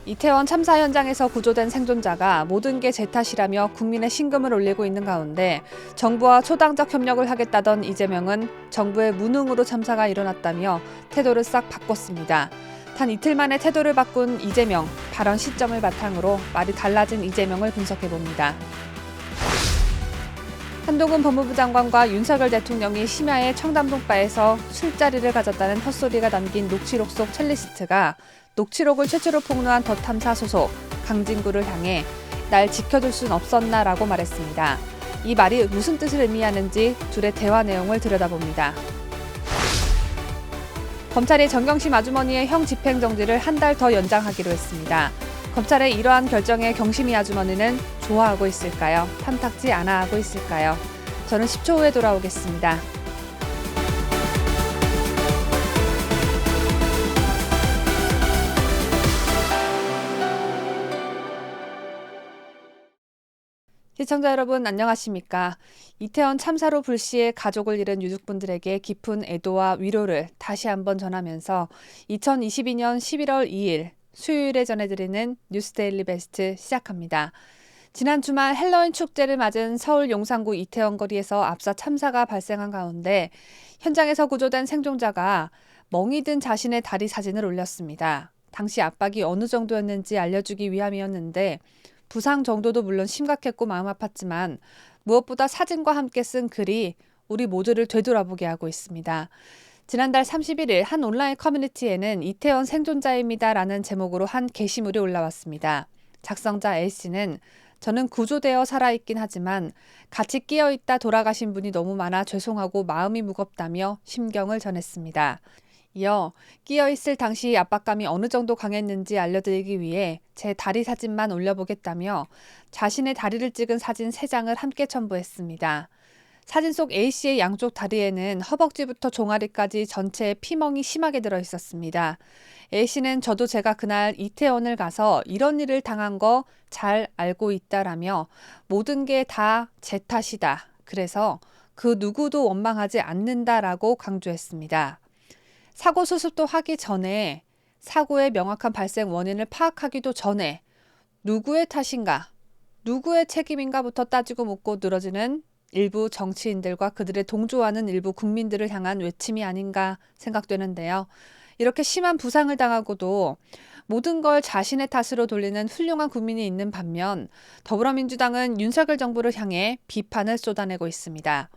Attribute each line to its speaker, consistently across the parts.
Speaker 1: 이태원 참사 현장에서 구조된 생존자가 모든 게 제 탓이라며 국민의 신금을 올리고 있는 가운데 정부와 초당적 협력을 하겠다던 이재명은 정부의 무능으로 참사가 일어났다며 태도를 싹 바꿨습니다. 단 이틀 만에 태도를 바꾼 이재명, 발언 시점을 바탕으로 말이 달라진 이재명을 분석해봅니다. 한동훈 법무부 장관과 윤석열 대통령이 심야에 청담동바에서 술자리를 가졌다는 헛소리가 담긴 녹취록 속 첼리스트가 녹취록을 최초로 폭로한 더 탐사 소속 강진구를 향해 날 지켜줄 순 없었나라고 말했습니다. 이 말이 무슨 뜻을 의미하는지 둘의 대화 내용을 들여다봅니다. 검찰이 정경심 아주머니의 형 집행정지를 한 달 더 연장하기로 했습니다. 검찰의 이러한 결정에 경심이 아주머니는 좋아하고 있을까요? 탐탁지 않아 하고 있을까요? 저는 10초 후에 돌아오겠습니다. 시청자 여러분 안녕하십니까? 이태원 참사로 불시에 가족을 잃은 유족분들에게 깊은 애도와 위로를 다시 한번 전하면서 2022년 11월 2일 수요일에 전해드리는 뉴스데일리 베스트 시작합니다. 지난 주말 헬로윈 축제를 맞은 서울 용산구 이태원 거리에서 압사 참사가 발생한 가운데 현장에서 구조된 생존자가 멍이 든 자신의 다리 사진을 올렸습니다. 당시 압박이 어느 정도였는지 알려주기 위함이었는데 부상 정도도 물론 심각했고 마음 아팠지만 무엇보다 사진과 함께 쓴 글이 우리 모두를 되돌아보게 하고 있습니다. 지난달 31일 한 온라인 커뮤니티에는 이태원 생존자입니다라는 제목으로 한 게시물이 올라왔습니다. 작성자 L씨는 저는 구조되어 살아있긴 하지만 같이 끼어있다 돌아가신 분이 너무 많아 죄송하고 마음이 무겁다며 심경을 전했습니다. 이어 끼어있을 당시 압박감이 어느 정도 강했는지 알려드리기 위해 제 다리 사진만 올려보겠다며 자신의 다리를 찍은 사진 3장을 함께 첨부했습니다. 사진 속 A씨의 양쪽 다리에는 허벅지부터 종아리까지 전체에 피멍이 심하게 들어있었습니다. A씨는 저도 제가 그날 이태원을 가서 이런 일을 당한 거 잘 알고 있다라며 모든 게 다 제 탓이다. 그래서 그 누구도 원망하지 않는다라고 강조했습니다. 사고 수습도 하기 전에 사고의 명확한 발생 원인을 파악하기도 전에 누구의 탓인가, 누구의 책임인가부터 따지고 묻고 늘어지는 일부 정치인들과 그들의 동조하는 일부 국민들을 향한 외침이 아닌가 생각되는데요. 이렇게 심한 부상을 당하고도 모든 걸 자신의 탓으로 돌리는 훌륭한 국민이 있는 반면 더불어민주당은 윤석열 정부를 향해 비판을 쏟아내고 있습니다.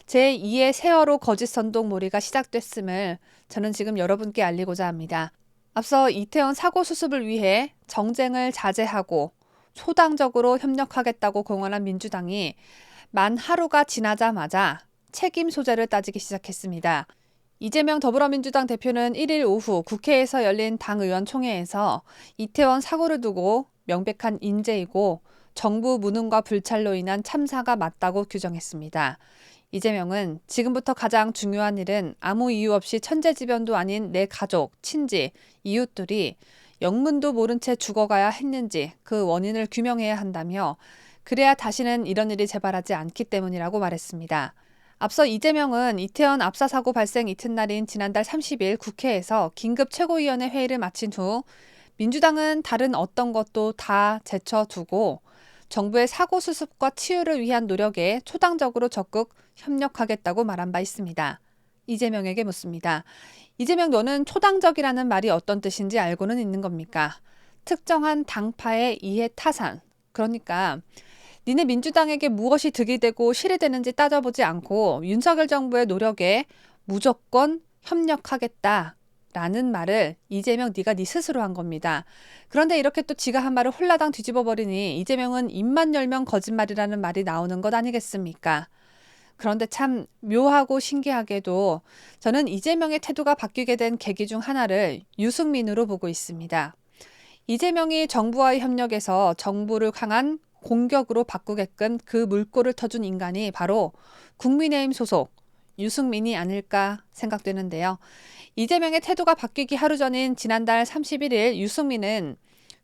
Speaker 1: 제2의 세월호 거짓 선동몰이가 시작됐음을 저는 지금 여러분께 알리고자 합니다. 앞서 이태원 사고 수습을 위해 정쟁을 자제하고 초당적으로 협력하겠다고 공언한 민주당이 만 하루가 지나자마자 책임 소재를 따지기 시작했습니다. 이재명 더불어민주당 대표는 1일 오후 국회에서 열린 당의원 총회에서 이태원 사고를 두고 명백한 인재이고 정부 무능과 불찰로 인한 참사가 맞다고 규정했습니다. 이재명은 지금부터 가장 중요한 일은 아무 이유 없이 천재지변도 아닌 내 가족, 친지, 이웃들이 영문도 모른 채 죽어가야 했는지 그 원인을 규명해야 한다며 그래야 다시는 이런 일이 재발하지 않기 때문이라고 말했습니다. 앞서 이재명은 이태원 압사 사고 발생 이튿날인 지난달 30일 국회에서 긴급 최고위원회 회의를 마친 후 민주당은 다른 어떤 것도 다 제쳐두고 정부의 사고 수습과 치유를 위한 노력에 초당적으로 적극 협력하겠다고 말한 바 있습니다. 이재명에게 묻습니다. 이재명 너는 초당적이라는 말이 어떤 뜻인지 알고는 있는 겁니까? 특정한 당파의 이해 타산. 그러니까 니네 민주당에게 무엇이 득이 되고 실이 되는지 따져보지 않고 윤석열 정부의 노력에 무조건 협력하겠다라는 말을 이재명 네가 네 스스로 한 겁니다. 그런데 이렇게 또 지가 한 말을 홀라당 뒤집어 버리니 이재명은 입만 열면 거짓말이라는 말이 나오는 것 아니겠습니까? 그런데 참 묘하고 신기하게도 저는 이재명의 태도가 바뀌게 된 계기 중 하나를 유승민으로 보고 있습니다. 이재명이 정부와의 협력에서 정부를 향한 공격으로 바꾸게끔 그 물꼬를 터준 인간이 바로 국민의힘 소속 유승민이 아닐까 생각되는데요. 이재명의 태도가 바뀌기 하루 전인 지난달 31일 유승민은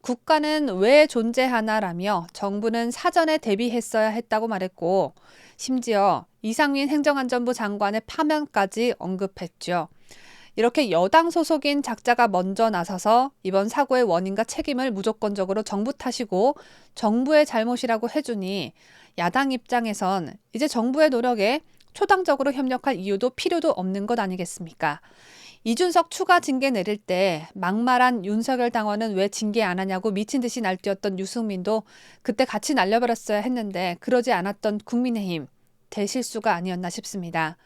Speaker 1: 국가는 왜 존재하나라며 정부는 사전에 대비했어야 했다고 말했고 심지어 이상민 행정안전부 장관의 파면까지 언급했죠. 이렇게 여당 소속인 작자가 먼저 나서서 이번 사고의 원인과 책임을 무조건적으로 정부 탓이고 정부의 잘못이라고 해주니 야당 입장에선 이제 정부의 노력에 초당적으로 협력할 이유도 필요도 없는 것 아니겠습니까? 이준석 추가 징계 내릴 때 막말한 윤석열 당원은 왜 징계 안 하냐고 미친 듯이 날뛰었던 유승민도 그때 같이 날려버렸어야 했는데 그러지 않았던 국민의힘 대실수가 아니었나 싶습니다.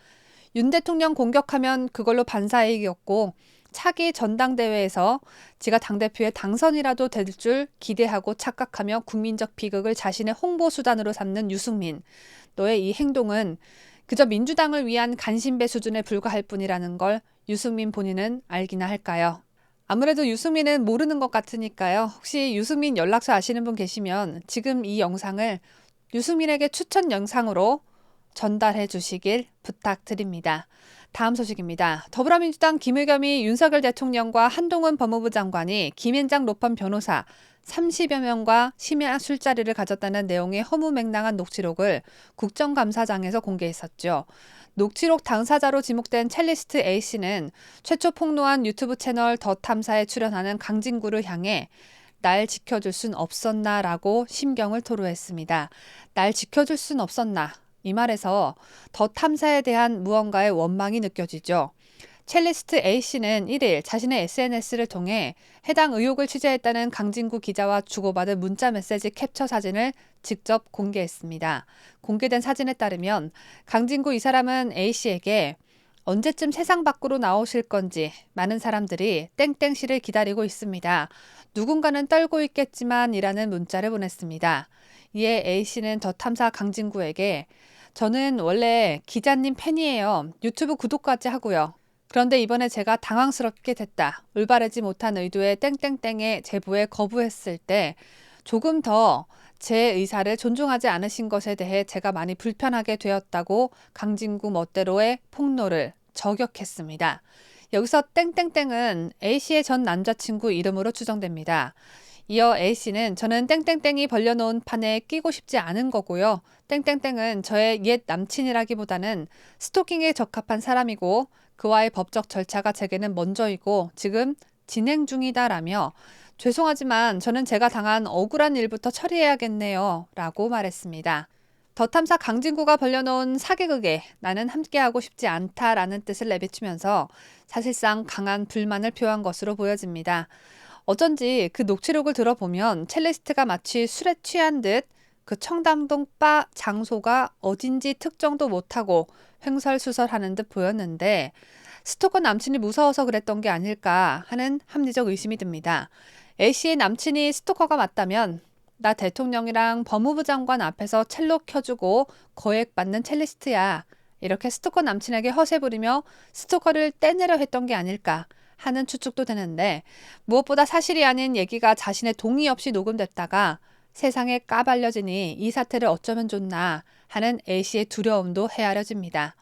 Speaker 1: 윤 대통령 공격하면 그걸로 반사이익이었고 차기 전당대회에서 지가 당대표의 당선이라도 될 줄 기대하고 착각하며 국민적 비극을 자신의 홍보 수단으로 삼는 유승민. 너의 이 행동은 그저 민주당을 위한 간신배 수준에 불과할 뿐이라는 걸 유승민 본인은 알기나 할까요? 아무래도 유승민은 모르는 것 같으니까요. 혹시 유승민 연락처 아시는 분 계시면 지금 이 영상을 유승민에게 추천 영상으로 전달해 주시길 부탁드립니다. 다음 소식입니다. 더불어민주당 김의겸이 윤석열 대통령과 한동훈 법무부 장관이 김앤장 로펌 변호사 30여 명과 심야 술자리를 가졌다는 내용의 허무맹랑한 녹취록을 국정감사장에서 공개했었죠. 녹취록 당사자로 지목된 첼리스트 A씨는 최초 폭로한 유튜브 채널 더 탐사에 출연하는 강진구를 향해 날 지켜줄 순 없었나 라고 심경을 토로했습니다. 날 지켜줄 순 없었나. 이 말에서 더 탐사에 대한 무언가의 원망이 느껴지죠. 첼리스트 A씨는 1일 자신의 SNS를 통해 해당 의혹을 취재했다는 강진구 기자와 주고받은 문자 메시지 캡처 사진을 직접 공개했습니다. 공개된 사진에 따르면 강진구 이 사람은 A씨에게 언제쯤 세상 밖으로 나오실 건지 많은 사람들이 땡땡씨를 기다리고 있습니다. 누군가는 떨고 있겠지만 이라는 문자를 보냈습니다. 이에 A씨는 더 탐사 강진구에게 저는 원래 기자님 팬이에요. 유튜브 구독까지 하고요. 그런데 이번에 제가 당황스럽게 됐다. 올바르지 못한 의도의 땡땡땡의 제보에 거부했을 때 조금 더 제 의사를 존중하지 않으신 것에 대해 제가 많이 불편하게 되었다고 강진구 멋대로의 폭로를 저격했습니다. 여기서 땡땡땡은 A씨의 전 남자친구 이름으로 추정됩니다. 이어 A씨는 저는 땡땡땡이 벌려놓은 판에 끼고 싶지 않은 거고요. 땡땡땡은 저의 옛 남친이라기보다는 스토킹에 적합한 사람이고 그와의 법적 절차가 제게는 먼저이고 지금 진행 중이다라며 죄송하지만 저는 제가 당한 억울한 일부터 처리해야겠네요 라고 말했습니다. 더 탐사 강진구가 벌려놓은 사개극에 나는 함께하고 싶지 않다라는 뜻을 내비치면서 사실상 강한 불만을 표한 것으로 보여집니다. 어쩐지 그 녹취록을 들어보면 첼리스트가 마치 술에 취한 듯 그 청담동 바 장소가 어딘지 특정도 못하고 횡설수설하는 듯 보였는데 스토커 남친이 무서워서 그랬던 게 아닐까 하는 합리적 의심이 듭니다. A씨의 남친이 스토커가 맞다면 나 대통령이랑 법무부 장관 앞에서 첼로 켜주고 거액 받는 첼리스트야. 이렇게 스토커 남친에게 허세 부리며 스토커를 떼내려 했던 게 아닐까 하는 추측도 되는데 무엇보다 사실이 아닌 얘기가 자신의 동의 없이 녹음됐다가 세상에 까발려지니 이 사태를 어쩌면 좋나 하는 A씨의 두려움도 헤아려집니다.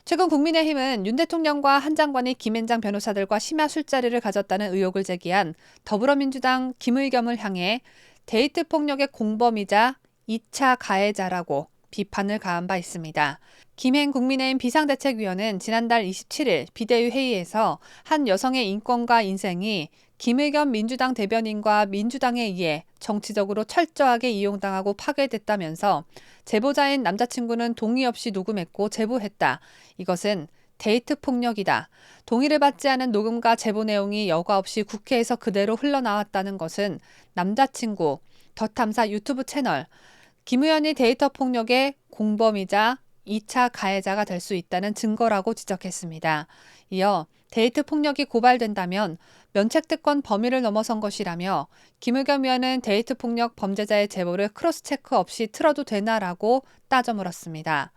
Speaker 1: 최근 국민의힘은 윤 대통령과 한 장관이 김앤장 변호사들과 심야 술자리를 가졌다는 의혹을 제기한 더불어민주당 김의겸을 향해 데이트 폭력의 공범이자 2차 가해자라고 비판을 가한 바 있습니다. 김행 국민의힘 비상대책위원은 지난달 27일 비대위 회의에서 한 여성의 인권과 인생이 김의겸 민주당 대변인과 민주당에 의해 정치적으로 철저하게 이용당하고 파괴됐다면서 제보자인 남자친구는 동의 없이 녹음했고 제보했다. 이것은 데이트 폭력이다. 동의를 받지 않은 녹음과 제보 내용이 여과 없이 국회에서 그대로 흘러나왔다는 것은 남자친구, 더 탐사 유튜브 채널, 김 의원이 데이터 폭력의 공범이자 2차 가해자가 될 수 있다는 증거라고 지적했습니다. 이어 데이트 폭력이 고발된다면 면책특권 범위를 넘어선 것이라며 김의겸 의원은 데이트 폭력 범죄자의 제보를 크로스체크 없이 틀어도 되나라고 따져 물었습니다.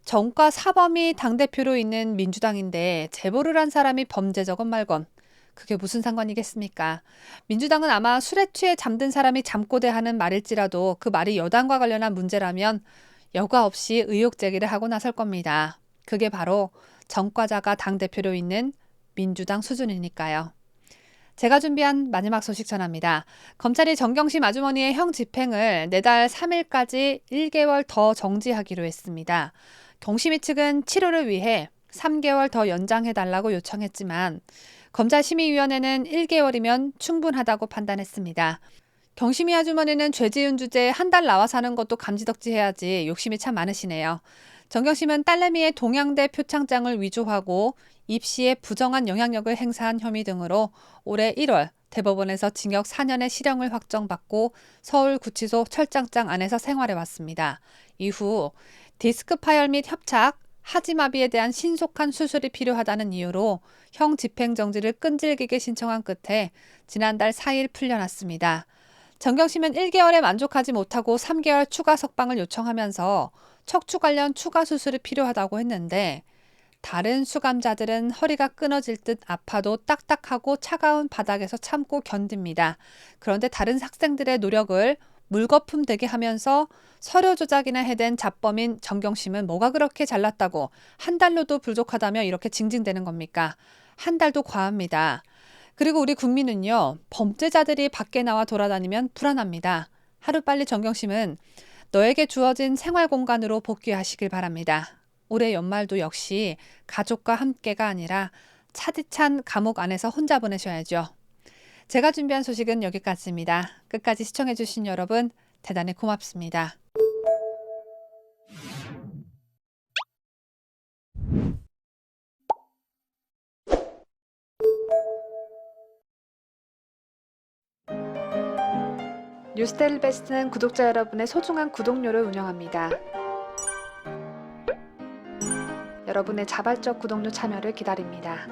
Speaker 1: 정과 사범이 당대표로 있는 민주당인데 제보를 한 사람이 범죄적건 말건 그게 무슨 상관이겠습니까? 민주당은 아마 술에 취해 잠든 사람이 잠꼬대하는 말일지라도 그 말이 여당과 관련한 문제라면 여과 없이 의혹 제기를 하고 나설 겁니다. 그게 바로 정과자가 당대표로 있는 민주당 수준이니까요. 제가 준비한 마지막 소식 전합니다. 검찰이 정경심 아주머니의 형 집행을 내달 3일까지 1개월 더 정지하기로 했습니다. 경심위 측은 치료를 위해 3개월 더 연장해달라고 요청했지만 검찰심의위원회는 1개월이면 충분하다고 판단했습니다. 경심이 아주머니는 죄지은 주제에 한 달 나와 사는 것도 감지덕지해야지 욕심이 참 많으시네요. 정경심은 딸내미의 동양대 표창장을 위조하고 입시에 부정한 영향력을 행사한 혐의 등으로 올해 1월 대법원에서 징역 4년의 실형을 확정받고 서울구치소 철장장 안에서 생활해왔습니다. 이후 디스크 파열 및 협착, 하지마비에 대한 신속한 수술이 필요하다는 이유로 형 집행정지를 끈질기게 신청한 끝에 지난달 4일 풀려났습니다. 정경심은 1개월에 만족하지 못하고 3개월 추가 석방을 요청하면서 척추 관련 추가 수술이 필요하다고 했는데 다른 수감자들은 허리가 끊어질 듯 아파도 딱딱하고 차가운 바닥에서 참고 견딥니다. 그런데 다른 학생들의 노력을 물거품 되게 하면서 서류 조작이나 해댄 잡범인 정경심은 뭐가 그렇게 잘났다고 한 달로도 부족하다며 이렇게 징징대는 겁니까? 한 달도 과합니다. 그리고 우리 국민은요, 범죄자들이 밖에 나와 돌아다니면 불안합니다. 하루빨리 정경심은 너에게 주어진 생활 공간으로 복귀하시길 바랍니다. 올해 연말도 역시 가족과 함께가 아니라 차디찬 감옥 안에서 혼자 보내셔야죠. 제가 준비한 소식은 여기까지입니다. 끝까지 시청해주신 여러분 대단히 고맙습니다. 뉴스데일리 베스트는 구독자 여러분의 소중한 구독료를 운영합니다. 여러분의 자발적 구독료 참여를 기다립니다.